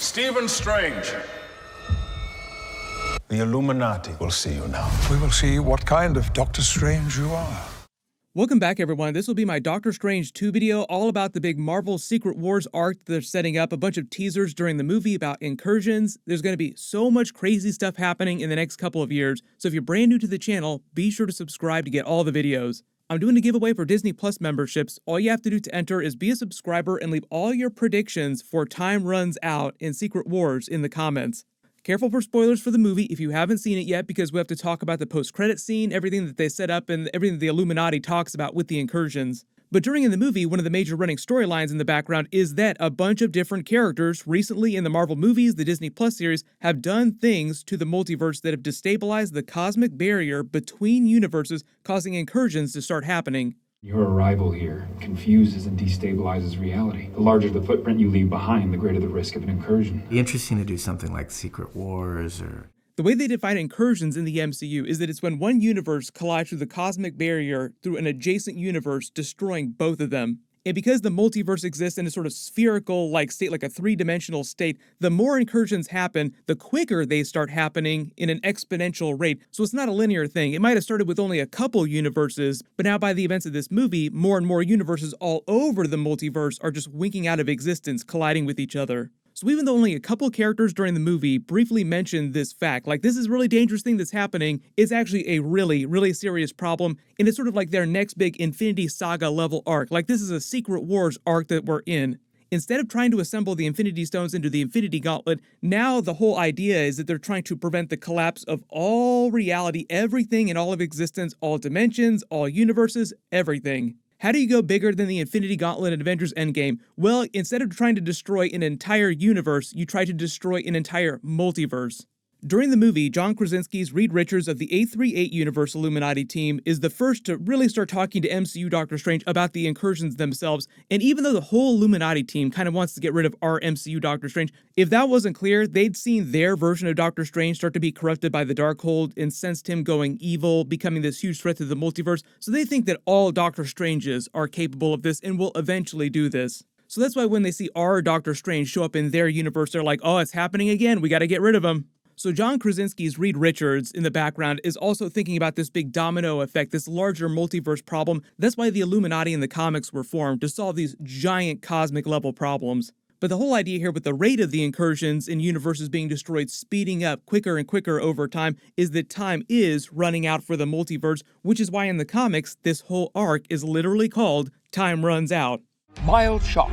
Stephen Strange. The Illuminati will see you now. We will see what kind of Doctor Strange you are. Welcome back, everyone. This will be my Doctor Strange 2 video all about the big Marvel Secret Wars arc they're setting up, a bunch of teasers during the movie about incursions. There's going to be so much crazy stuff happening in the next couple of years, so if you're brand new to the channel, be sure to subscribe to get all the videos. I'm doing a giveaway for Disney Plus memberships. All you have to do to enter is be a subscriber and leave all your predictions for Time Runs Out in Secret Wars in the comments. Careful for spoilers for the movie if you haven't seen it yet, because we have to talk about the post-credit scene, everything that they set up, and everything the Illuminati talks about with the incursions. But during the movie, one of the major running storylines in the background is that a bunch of different characters recently in the Marvel movies, the Disney Plus series, have done things to the multiverse that have destabilized the cosmic barrier between universes, causing incursions to start happening. Your arrival here confuses and destabilizes reality. The larger the footprint you leave behind, the greater the risk of an incursion. It'd be interesting to do something like Secret Wars or... The way they define incursions in the MCU is that it's when one universe collides through the cosmic barrier through an adjacent universe, destroying both of them. And because the multiverse exists in a sort of spherical-like state, like a three-dimensional state, the more incursions happen, the quicker they start happening in an exponential rate. So it's not a linear thing. It might have started with only a couple universes, but now by the events of this movie, more and more universes all over the multiverse are just winking out of existence, colliding with each other. So even though only a couple characters during the movie briefly mentioned this fact, like this is a really dangerous thing that's happening, it's actually a really, really serious problem, and it's sort of like their next big Infinity Saga level arc. Like this is a Secret Wars arc that we're in. Instead of trying to assemble the Infinity Stones into the Infinity Gauntlet, now the whole idea is that they're trying to prevent the collapse of all reality, everything in all of existence, all dimensions, all universes, everything. How do you go bigger than the Infinity Gauntlet in Avengers Endgame? Well, instead of trying to destroy an entire universe, you try to destroy an entire multiverse. During the movie, John Krasinski's Reed Richards of the 838 Universe Illuminati team is the first to really start talking to MCU Doctor Strange about the incursions themselves, and even though the whole Illuminati team kind of wants to get rid of our MCU Doctor Strange, if that wasn't clear, they'd seen their version of Doctor Strange start to be corrupted by the Darkhold and sensed him going evil, becoming this huge threat to the multiverse, so they think that all Doctor Stranges are capable of this and will eventually do this. So that's why when they see our Doctor Strange show up in their universe, they're like, oh, it's happening again, we gotta get rid of him. So John Krasinski's Reed Richards in the background is also thinking about this big domino effect, this larger multiverse problem. That's why the Illuminati in the comics were formed, to solve these giant cosmic level problems. But the whole idea here with the rate of the incursions in universes being destroyed speeding up quicker and quicker over time is that time is running out for the multiverse, which is why in the comics this whole arc is literally called Time Runs Out. Mild shock.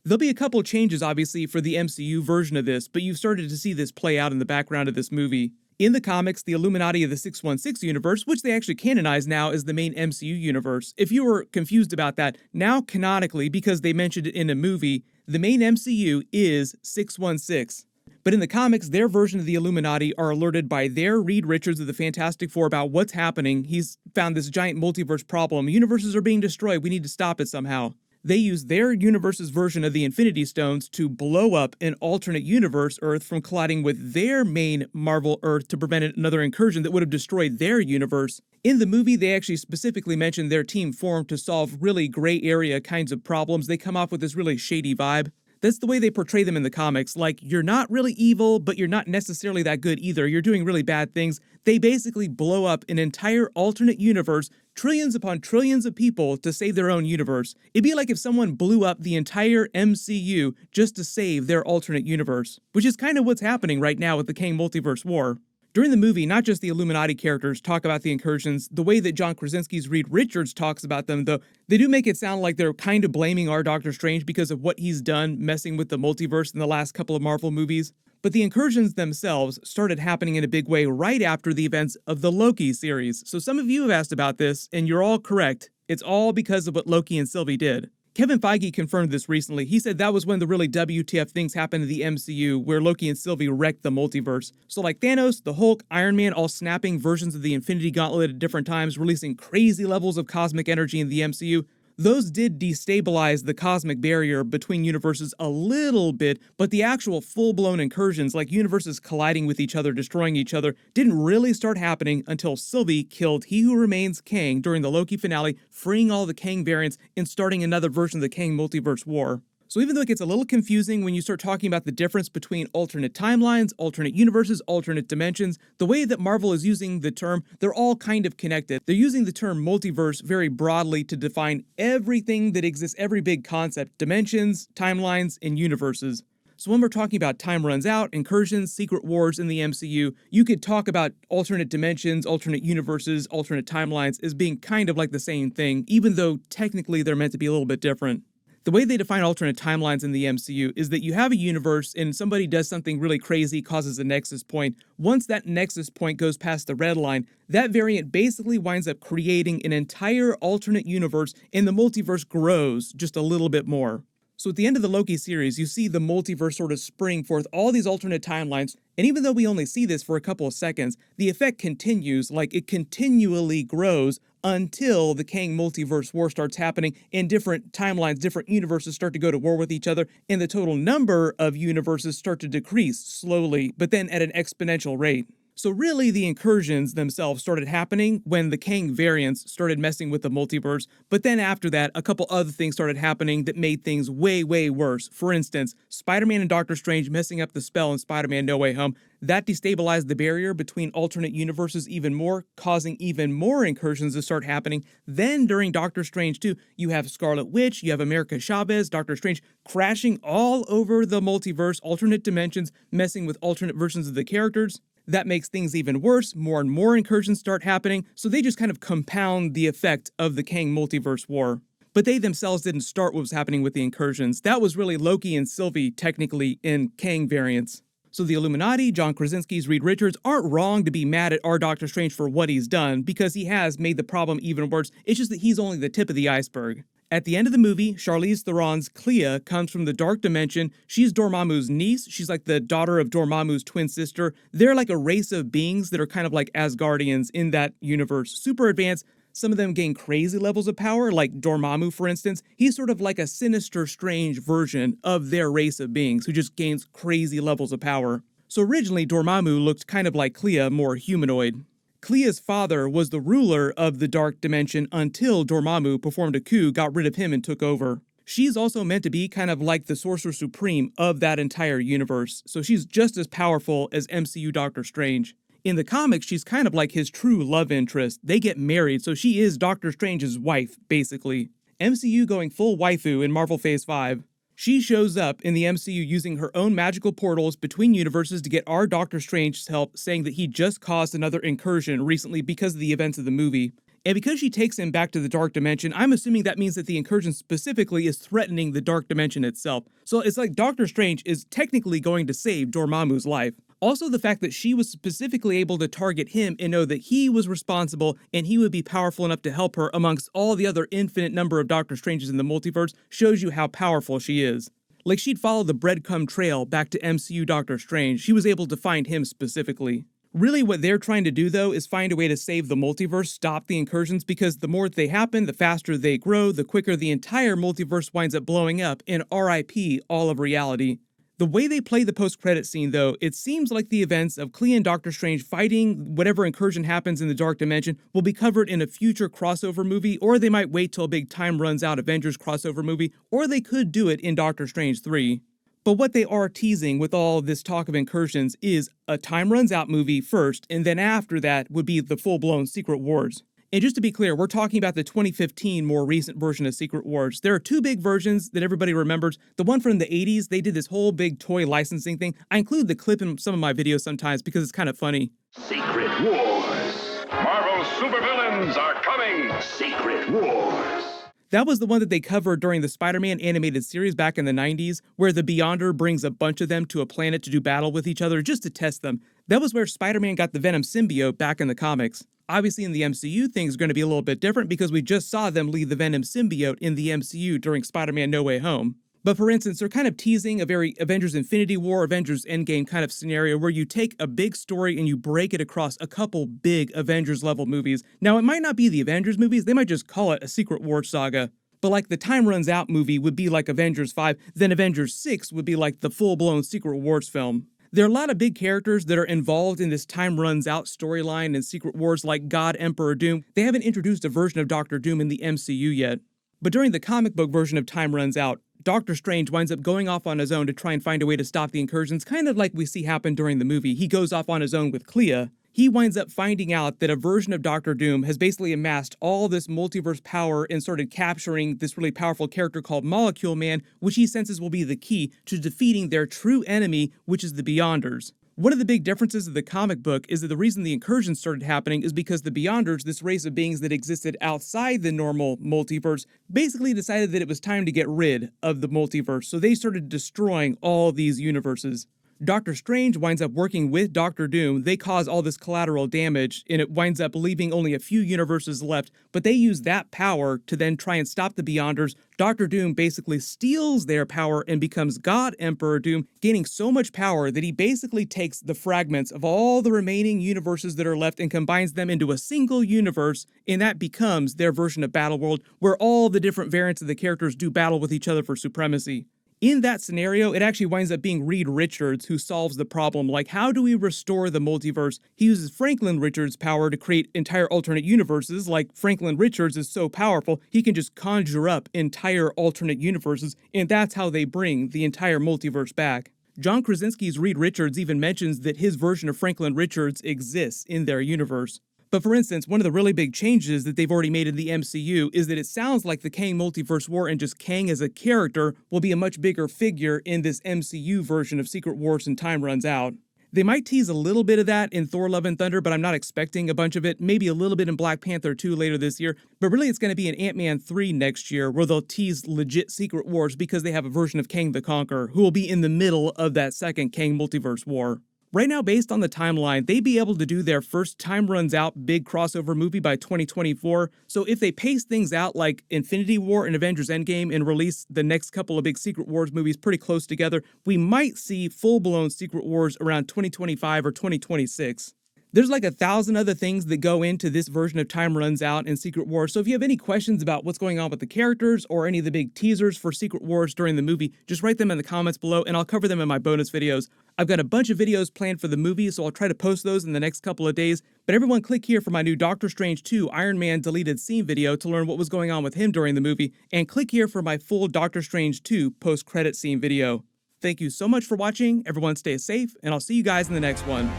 There'll be a couple changes, obviously, for the MCU version of this, but you've started to see this play out in the background of this movie. In the comics, the Illuminati of the 616 universe, which they actually canonize now as the main MCU universe. If you were confused about that, now canonically, because they mentioned it in a movie, the main MCU is 616. But in the comics, their version of the Illuminati are alerted by their Reed Richards of the Fantastic Four about what's happening. He's found this giant multiverse problem. Universes are being destroyed. We need to stop it somehow. They use their universe's version of the Infinity Stones to blow up an alternate universe Earth from colliding with their main Marvel Earth to prevent another incursion that would have destroyed their universe. In the movie, they actually specifically mentioned their team formed to solve really gray area kinds of problems. They come off with this really shady vibe. That's the way they portray them in the comics, like you're not really evil, but you're not necessarily that good either. You're doing really bad things. They basically blow up an entire alternate universe, trillions upon trillions of people to save their own universe. It'd be like if someone blew up the entire MCU just to save their alternate universe, which is kind of what's happening right now with the Kang Multiverse War. During the movie, not just the Illuminati characters talk about the incursions, the way that John Krasinski's Reed Richards talks about them, though, they do make it sound like they're kind of blaming our Doctor Strange because of what he's done messing with the multiverse in the last couple of Marvel movies. But the incursions themselves started happening in a big way right after the events of the Loki series. So some of you have asked about this, and you're all correct. It's all because of what Loki and Sylvie did. Kevin Feige confirmed this recently. He said that was when the really WTF things happened in the MCU, where Loki and Sylvie wrecked the multiverse. So like Thanos, the Hulk, Iron Man, all snapping versions of the Infinity Gauntlet at different times, releasing crazy levels of cosmic energy in the MCU, those did destabilize the cosmic barrier between universes a little bit, but the actual full-blown incursions, like universes colliding with each other, destroying each other, didn't really start happening until Sylvie killed He Who Remains Kang during the Loki finale, freeing all the Kang variants and starting another version of the Kang Multiverse War. So even though it gets a little confusing when you start talking about the difference between alternate timelines, alternate universes, alternate dimensions, the way that Marvel is using the term, they're all kind of connected. They're using the term multiverse very broadly to define everything that exists, every big concept, dimensions, timelines, and universes. So when we're talking about time runs out, incursions, secret wars in the MCU, you could talk about alternate dimensions, alternate universes, alternate timelines as being kind of like the same thing, even though technically they're meant to be a little bit different. The way they define alternate timelines in the MCU is that you have a universe and somebody does something really crazy, causes a nexus point. Once that nexus point goes past the red line, that variant basically winds up creating an entire alternate universe and the multiverse grows just a little bit more. So at the end of the Loki series, you see the multiverse sort of spring forth all these alternate timelines, and even though we only see this for a couple of seconds, the effect continues, like it continually grows until the Kang Multiverse War starts happening and different timelines, different universes start to go to war with each other, and the total number of universes start to decrease slowly, but then at an exponential rate. So really, the incursions themselves started happening when the Kang variants started messing with the multiverse, but then after that, a couple other things started happening that made things way, way worse. For instance, Spider-Man and Doctor Strange messing up the spell in Spider-Man No Way Home, that destabilized the barrier between alternate universes even more, causing even more incursions to start happening. Then during Doctor Strange 2, you have Scarlet Witch, you have America Chavez, Doctor Strange crashing all over the multiverse, alternate dimensions, messing with alternate versions of the characters. That makes things even worse, more and more incursions start happening, so they just kind of compound the effect of the Kang Multiverse War. But they themselves didn't start what was happening with the incursions. That was really Loki and Sylvie, technically, in Kang variants. So the Illuminati, John Krasinski's Reed Richards, aren't wrong to be mad at our Doctor Strange for what he's done, because he has made the problem even worse. It's just that he's only the tip of the iceberg. At the end of the movie, Charlize Theron's Clea comes from the Dark Dimension. She's Dormammu's niece. She's like the daughter of Dormammu's twin sister. They're like a race of beings that are kind of like Asgardians in that universe. Super advanced. Some of them gain crazy levels of power, like Dormammu, for instance. He's sort of like a sinister, strange version of their race of beings who just gains crazy levels of power. So originally, Dormammu looked kind of like Clea, more humanoid. Clea's father was the ruler of the Dark Dimension until Dormammu performed a coup, got rid of him, and took over. She's also meant to be kind of like the Sorcerer Supreme of that entire universe, so she's just as powerful as MCU Doctor Strange. In the comics, she's kind of like his true love interest. They get married, so she is Doctor Strange's wife, basically. MCU going full waifu in Marvel Phase 5. She shows up in the MCU using her own magical portals between universes to get our Doctor Strange's help, saying that he just caused another incursion recently because of the events of the movie. And because she takes him back to the Dark Dimension, I'm assuming that means that the incursion specifically is threatening the Dark Dimension itself. So it's like Doctor Strange is technically going to save Dormammu's life. Also, the fact that she was specifically able to target him and know that he was responsible and he would be powerful enough to help her amongst all the other infinite number of Doctor Stranges in the multiverse shows you how powerful she is. Like, she'd follow the breadcrumb trail back to MCU Doctor Strange. She was able to find him specifically. Really, what they're trying to do, though, is find a way to save the multiverse, stop the incursions, because the more they happen, the faster they grow, the quicker the entire multiverse winds up blowing up, and RIP all of reality. The way they play the post-credit scene, though, it seems like the events of Clea and Doctor Strange fighting whatever incursion happens in the Dark Dimension will be covered in a future crossover movie, or they might wait till a big time runs out Avengers crossover movie, or they could do it in Doctor Strange 3. But what they are teasing with all this talk of incursions is a time runs out movie first, and then after that would be the full-blown Secret Wars. And just to be clear, we're talking about the 2015 more recent version of Secret Wars. There are two big versions that everybody remembers. The one from the 80s, they did this whole big toy licensing thing. I include the clip in some of my videos sometimes because it's kind of funny. Secret Wars. Marvel's supervillains are coming! Secret Wars. That was the one that they covered during the Spider-Man animated series back in the 90s, where the Beyonder brings a bunch of them to a planet to do battle with each other just to test them. That was where Spider-Man got the Venom symbiote back in the comics. Obviously, in the MCU, things are going to be a little bit different because we just saw them lead the Venom symbiote in the MCU during Spider-Man No Way Home. But for instance, they're kind of teasing a very Avengers Infinity War, Avengers Endgame kind of scenario where you take a big story and you break it across a couple big Avengers-level movies. Now, it might not be the Avengers movies, they might just call it a Secret Wars saga. But like the Time Runs Out movie would be like Avengers 5, then Avengers 6 would be like the full-blown Secret Wars film. There are a lot of big characters that are involved in this Time Runs Out storyline and Secret Wars like God Emperor Doom. They haven't introduced a version of Doctor Doom in the MCU yet. But during the comic book version of Time Runs Out, Doctor Strange winds up going off on his own to try and find a way to stop the incursions, kind of like we see happen during the movie. He goes off on his own with Clea. He winds up finding out that a version of Doctor Doom has basically amassed all this multiverse power and started capturing this really powerful character called Molecule Man, which he senses will be the key to defeating their true enemy, which is the Beyonders. One of the big differences of the comic book is that the reason the incursions started happening is because the Beyonders, this race of beings that existed outside the normal multiverse, basically decided that it was time to get rid of the multiverse, so they started destroying all these universes. Doctor Strange winds up working with Doctor Doom. They cause all this collateral damage, and it winds up leaving only a few universes left, but they use that power to then try and stop the Beyonders. Doctor Doom basically steals their power and becomes God Emperor Doom, gaining so much power that he basically takes the fragments of all the remaining universes that are left and combines them into a single universe, and that becomes their version of Battleworld, where all the different variants of the characters do battle with each other for supremacy. In that scenario, it actually winds up being Reed Richards who solves the problem. Like, how do we restore the multiverse? He uses Franklin Richards' power to create entire alternate universes. Like, Franklin Richards is so powerful, he can just conjure up entire alternate universes, and that's how they bring the entire multiverse back. John Krasinski's Reed Richards even mentions that his version of Franklin Richards exists in their universe. But for instance, one of the really big changes that they've already made in the MCU is that it sounds like the Kang Multiverse War and just Kang as a character will be a much bigger figure in this MCU version of Secret Wars and Time Runs Out. They might tease a little bit of that in Thor Love and Thunder, but I'm not expecting a bunch of it. Maybe a little bit in Black Panther 2 later this year. But really it's going to be in Ant-Man 3 next year where they'll tease legit Secret Wars because they have a version of Kang the Conqueror who will be in the middle of that second Kang Multiverse War. Right now, based on the timeline, they'd be able to do their first Time Runs Out big crossover movie by 2024. So if they pace things out like Infinity War and Avengers Endgame and release the next couple of big Secret Wars movies pretty close together, we might see full-blown Secret Wars around 2025 or 2026. There's like 1,000 other things that go into this version of Time Runs Out and Secret Wars, so if you have any questions about what's going on with the characters or any of the big teasers for Secret Wars during the movie, just write them in the comments below and I'll cover them in my bonus videos. I've got a bunch of videos planned for the movie, so I'll try to post those in the next couple of days, but everyone click here for my new Doctor Strange 2 Iron Man deleted scene video to learn what was going on with him during the movie, and click here for my full Doctor Strange 2 post-credit scene video. Thank you so much for watching, everyone stay safe, and I'll see you guys in the next one.